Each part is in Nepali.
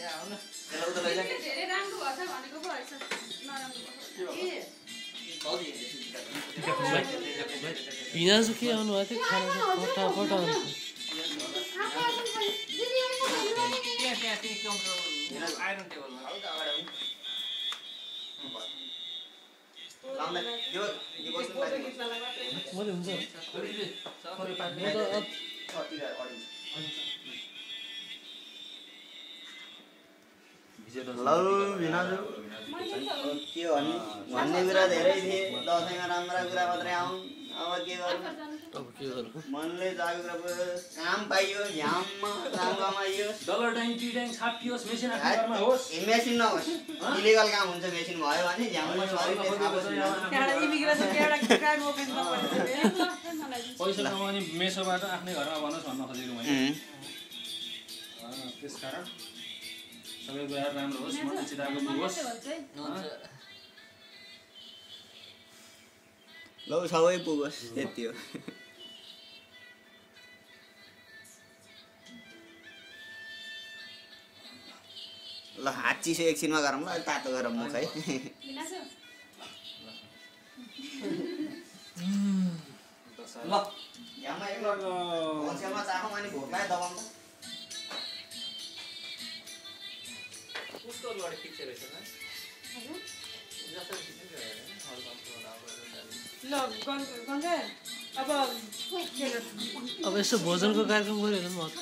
धेरै राम्रो भछ भनेको पो हैछ नराम्रो हिजो के आउनु भएको थियो खाना फटाफट आउँछ मैले हुन्छ ल भिनाजु के भन्ने कुरा धेरै थिए दसैँमा राम्रा कुरा मात्रै आउन् अब के गर्नु मनले जागेको कुरा काम पाइयो झ्याममा काम कमाइयो डलर टाइम टी टाइम छापियोस् मेसिन आफ्नो घरमा होस् मेसिन नहोस् इलिगल काम हुन्छ मेसिन भयो भने झ्याममा पैसा कमाउने मेसोबाट आफ्नै घरमा बनोस् भन्न खोजेको मैले त्यसकारण सबै कुरा राम्रो होस् मन चिताको पुगोस् ल सबै पुगोस् त्यति हो ल हात चिसो एकछिनमा गरौँ ल तातो गरौँ मुख है ल झ्याममा एक होलसेलमा चाखौँ अनि भोक लाग्यो दबाउँ त उसको लडी पिक्चर रहेछ ल गंगा अब यसो भोजनको कार्यक्रम गऱ्यो भने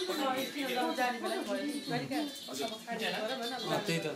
त्यही त